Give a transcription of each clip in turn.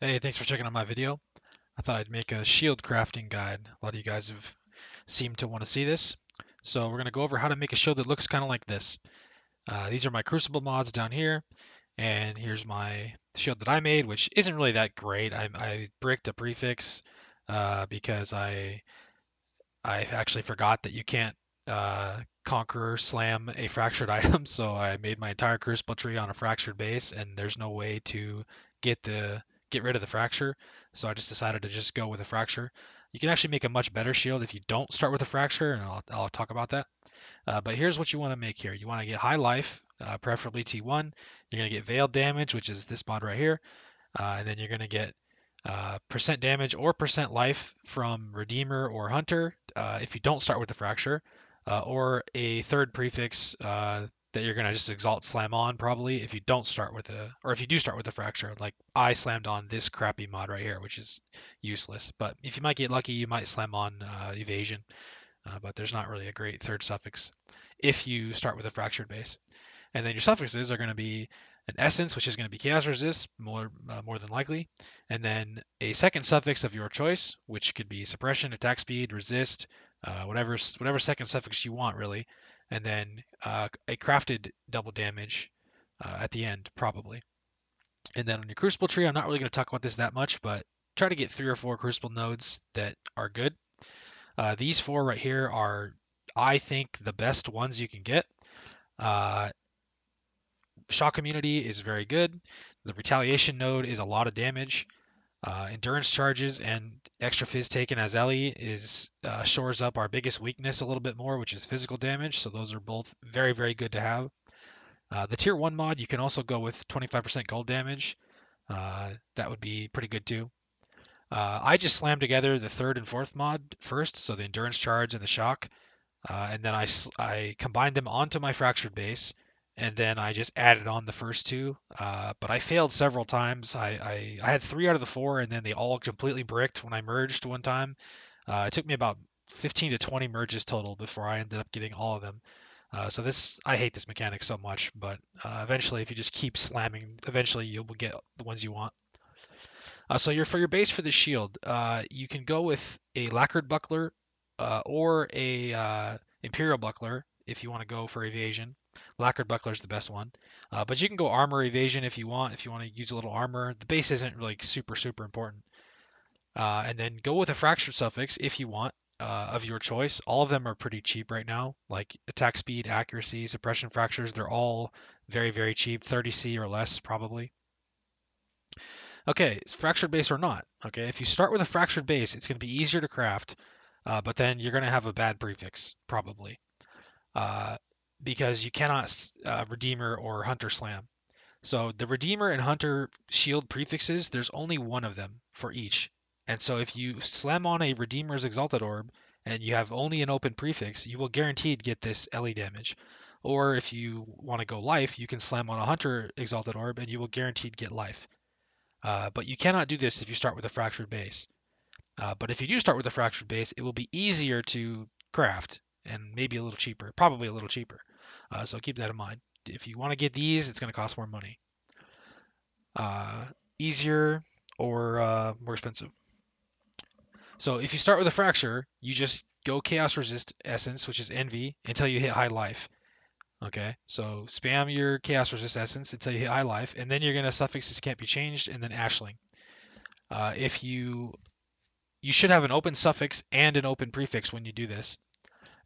Hey, thanks for checking out my video. I thought I'd make a shield crafting guide. A lot of you guys have seemed to want to see this. So we're going to go over how to make a shield that looks kind of like this. These are my Crucible mods down here, and here's my shield that I made, which isn't really that great. I bricked a prefix because I actually forgot that you can't conquer slam a fractured item, so I made my entire Crucible tree on a fractured base, and there's no way to get rid of the fracture. So I just decided to just go with a fracture. You can actually make a much better shield if you don't start with a fracture, and I'll talk about that. But here's what you want to make here. You want to get high life, preferably T1. You're going to get veiled damage, which is this mod right here, and then you're going to get percent damage or percent life from Redeemer or Hunter if you don't start with the Fracture, or a third prefix that you're going to just Exalt Slam on probably if you don't start with or if you do start with the Fracture, like I slammed on this crappy mod right here, which is useless. But if you might get lucky, you might slam on Evasion, but there's not really a great third suffix if you start with a Fractured base. And then your suffixes are going to be an essence, which is going to be chaos resist, more than likely, and then a second suffix of your choice, which could be suppression, attack speed, resist, whatever second suffix you want really, and then a crafted double damage at the end probably. And then on your crucible tree, I'm not really going to talk about this that much, but try to get 3 or 4 crucible nodes that are good. These 4 right here are, I think, the best ones you can get. Uh, Shock immunity is very good. The retaliation node is a lot of damage. Endurance charges and extra fizz taken as Ellie is shores up our biggest weakness a little bit more, which is physical damage. So those are both very, very good to have. The tier 1 mod, you can also go with 25% gold damage. That would be pretty good too. I just slammed together the 3rd and 4th mod first, so the endurance charge and the shock. And then I combined them onto my fractured base, and then I just added on the first 2. But I failed several times. I had 3 out of the 4, and then they all completely bricked when I merged one time. It took me about 15 to 20 merges total before I ended up getting all of them. So I hate this mechanic so much, but eventually, if you just keep slamming, eventually you will get the ones you want. For your base for the shield, you can go with a lacquered buckler or a imperial buckler if you want to go for evasion. Lacquered buckler is the best one, but you can go armor evasion if you want. If you want to use a little armor, the base isn't really super important. And then go with a fractured suffix if you want. Of your choice. All of them are pretty cheap right now, like attack speed, accuracy, suppression fractures. They're all very cheap, 30C or less probably. Okay, fractured base or not. Okay, if you start with a fractured base, it's going to be easier to craft, but then you're going to have a bad prefix, probably, uh, because you cannot Redeemer or Hunter slam. So the Redeemer and Hunter shield prefixes, there's only one of them for each. And so if you slam on a Redeemer's Exalted Orb and you have only an open prefix, you will guaranteed get this LE damage. Or if you want to go life, you can slam on a Hunter Exalted Orb and you will guaranteed get life. But you cannot do this if you start with a fractured base. But if you do start with a fractured base, it will be easier to craft and maybe a little cheaper, probably a little cheaper. So keep that in mind. If you want to get these, it's going to cost more money. Uh, Easier or more expensive. So if you start with a fracture, you just go chaos resist essence, which is envy, until you hit high life. Okay, so spam your chaos resist essence until you hit high life, and then you're gonna suffixes can't be changed, and then ashling. If you should have an open suffix and an open prefix when you do this.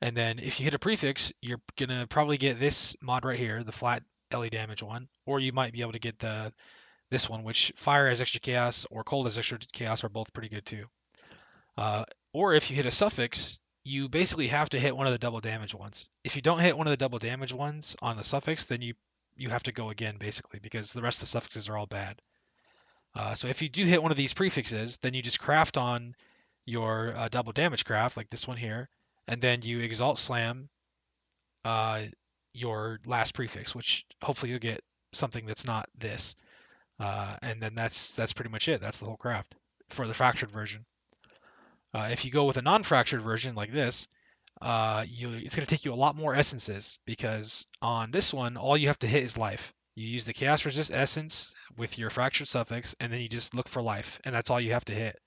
And then if you hit a prefix, you're gonna probably get this mod right here, the flat LE damage one, or you might be able to get this one, which fire has extra chaos or cold has extra chaos are both pretty good too. Or if you hit a suffix, you basically have to hit one of the double damage ones. If you don't hit one of the double damage ones on the suffix, then you have to go again basically because the rest of the suffixes are all bad. So if you do hit one of these prefixes, then you just craft on your double damage craft, like this one here, and then you exalt slam uh, your last prefix, which hopefully you'll get something that's not this. And then that's pretty much it. That's the whole craft for the fractured version. If you go with a non-fractured version like this, it's going to take you a lot more essences because on this one, all you have to hit is life. You use the Chaos Resist Essence with your Fractured Suffix, and then you just look for life, and that's all you have to hit.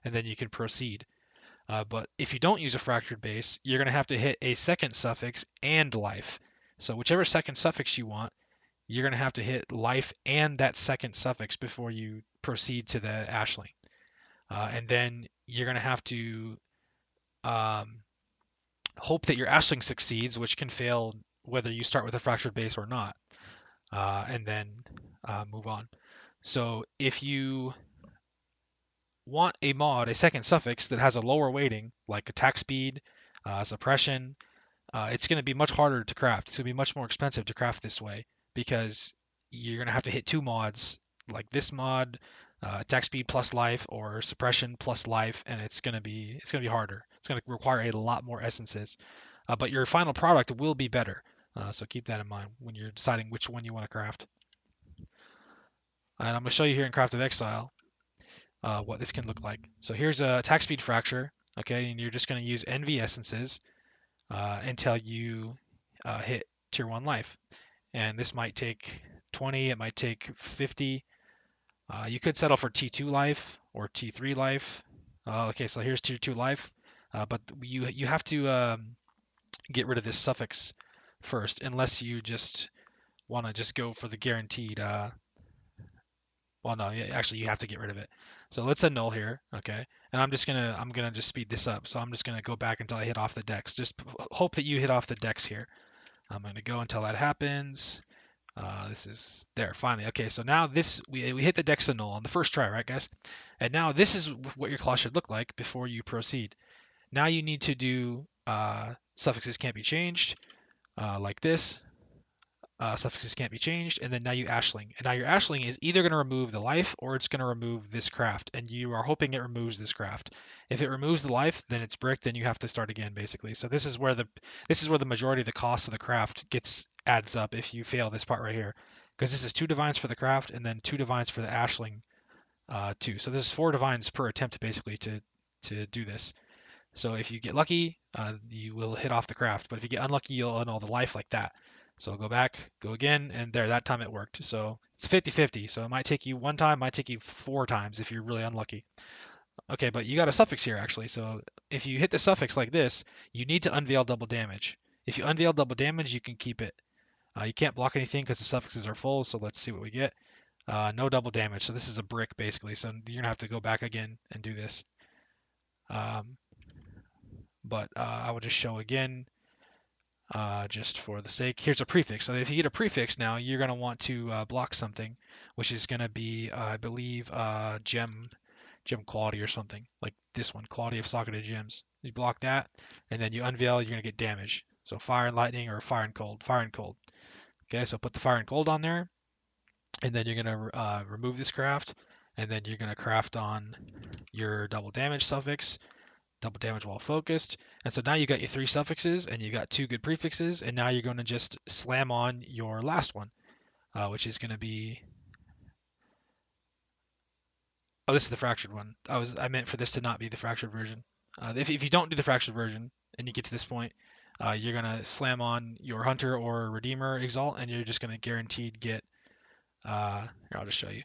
And then you can proceed. But if you don't use a Fractured base, you're going to have to hit a second suffix and life. So whichever second suffix you want, you're going to have to hit life and that second suffix before you proceed to the Ashling. And then you're going to have to um, hope that your Ashling succeeds, which can fail whether you start with a Fractured base or not, and then move on. So if you want a mod, a second suffix that has a lower weighting, like attack speed, suppression, it's going to be much harder to craft. It's going to be much more expensive to craft this way because you're going to have to hit two mods, like this mod, attack speed plus life, or suppression plus life, and it's going to be harder. It's going to require a lot more essences, but your final product will be better. So keep that in mind when you're deciding which one you want to craft. And I'm going to show you here in CraftofExile what this can look like. So here's a attack speed fracture, okay, and you're just going to use NV essences until you hit tier 1 life. And this might take 20, it might take 50. You could settle for T2 life or T3 life. Okay, so here's tier 2 life, but you have to get rid of this suffix first, unless you just want to just go for the guaranteed. Well, no, actually you have to get rid of it. So let's annul here, okay? And I'm gonna just speed this up. So I'm just gonna go back until I hit off the decks. Just hope that you hit off the decks here. I'm gonna go until that happens. This is there finally. Okay, so now this we hit the dex annul on the first try, right, guys? And now this is what your claw should look like before you proceed. Now you need to do suffixes can't be changed, like this. Suffixes can't be changed, and then now you ashling. And now your ashling is either going to remove the life or it's going to remove this craft, and you are hoping it removes this craft. If it removes the life, then it's bricked, then you have to start again, basically. So this is where the majority of the cost of the craft adds up if you fail this part right here, because this is 2 divines for the craft and then 2 divines for the ashling too. So this is 4 divines per attempt basically to do this. So if you get lucky, you will hit off the craft, but if you get unlucky, you'll annul the life like that. So go back, go again, and there, that time it worked. So it's 50-50. So it might take you 1 time, might take you 4 times if you're really unlucky. Okay, but you got a suffix here actually. So if you hit the suffix like this, you need to unveil double damage. If you unveil double damage, you can keep it. You can't block anything because the suffixes are full. So let's see what we get. No double damage. So this is a brick basically. So you're gonna have to go back again and do this. But I will just show again, just for the sake. Here's a prefix. So if you get a prefix now, you're going to want to block something, which is going to be, I believe, gem quality or something, like this one, quality of socketed gems. You block that, and then you unveil, you're going to get damage. So fire and lightning or fire and cold, fire and cold. Okay, so put the fire and cold on there, and then you're going to remove this craft, and then you're going to craft on your double damage suffix, double damage while focused. And so now you got your 3 suffixes and you got 2 good prefixes, and now you're going to just slam on your last one, which is going to be, oh, this is the fractured one. I meant for this to not be the fractured version. If you don't do the fractured version and you get to this point, you're going to slam on your hunter or redeemer exalt, and you're just going to guaranteed get, here, I'll just show you.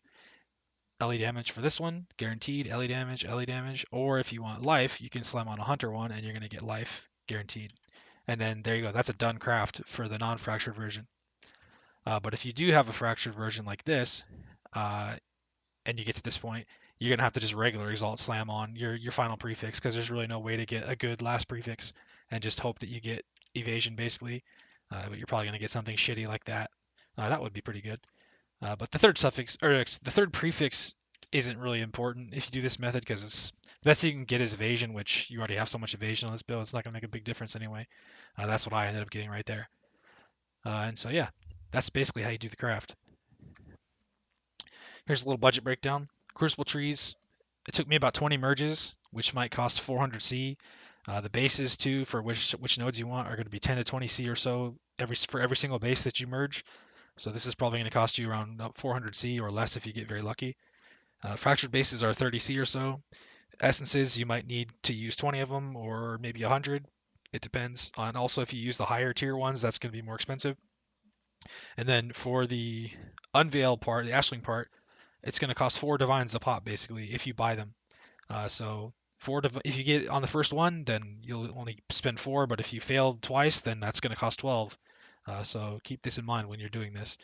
LE damage for this one, guaranteed, LE damage, or if you want life, you can slam on a hunter one and you're going to get life guaranteed. And then there you go, that's a done craft for the non-fractured version. But if you do have a fractured version like this, and you get to this point, you're going to have to just regular exalt slam on your final prefix, because there's really no way to get a good last prefix, and just hope that you get evasion basically. But you're probably going to get something shitty like that. That would be pretty good. But the third suffix, or the third prefix, isn't really important if you do this method, because it's the best thing you can get is evasion, which you already have so much evasion on this build, it's not going to make a big difference anyway. That's what I ended up getting right there. And so yeah, that's basically how you do the craft. Here's a little budget breakdown. Crucible trees, it took me about 20 merges, which might cost 400 C. The bases too, for which nodes you want, are going to be 10 to 20 C or so for every single base that you merge. So this is probably going to cost you around 400 C or less if you get very lucky. Fractured bases are 30 C or so. Essences, you might need to use 20 of them or maybe 100. It depends on also if you use the higher tier ones, that's going to be more expensive. And then for the unveil part, the ashling part, it's going to cost 4 divines a pop basically if you buy them. So if you get on the first one, then you'll only spend 4, but if you fail twice, then that's going to cost 12. So keep this in mind when you're doing this.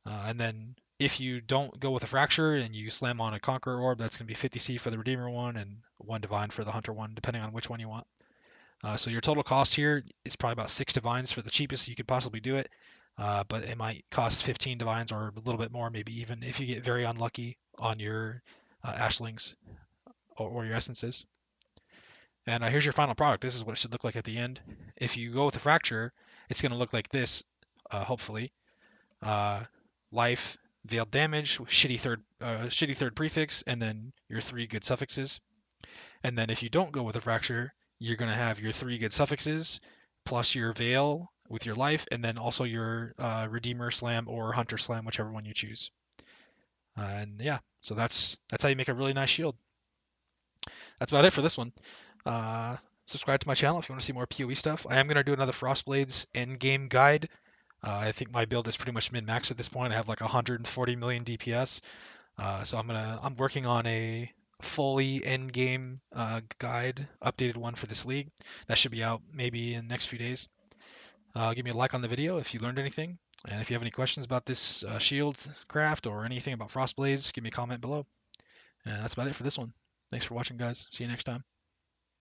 And then if you don't go with a fracture and you slam on a conqueror orb, that's going to be 50C for the redeemer one and 1 divine for the hunter one, depending on which one you want. So your total cost here is probably about 6 divines for the cheapest you could possibly do it. But it might cost 15 divines or a little bit more, maybe even if you get very unlucky on your ashlings or your essences. And here's your final product. This is what it should look like at the end. If you go with a fracture, it's going to look like this, hopefully. Uh, Life, veiled damage, shitty third prefix, and then your 3 good suffixes. And then if you don't go with a fracture, you're going to have your 3 good suffixes plus your veil with your life, and then also your redeemer slam or hunter slam, whichever one you choose. And yeah, so that's how you make a really nice shield. That's about it for this one. Uh, Subscribe to my channel if you want to see more PoE stuff. I am going to do another Frostblades endgame guide. I think my build is pretty much min-max at this point. I have like 140 million DPS. So I'm working on a fully endgame guide, updated one for this league. That should be out maybe in the next few days. Give me a like on the video if you learned anything. And if you have any questions about this shield craft or anything about Frostblades, give me a comment below. And that's about it for this one. Thanks for watching, guys. See you next time.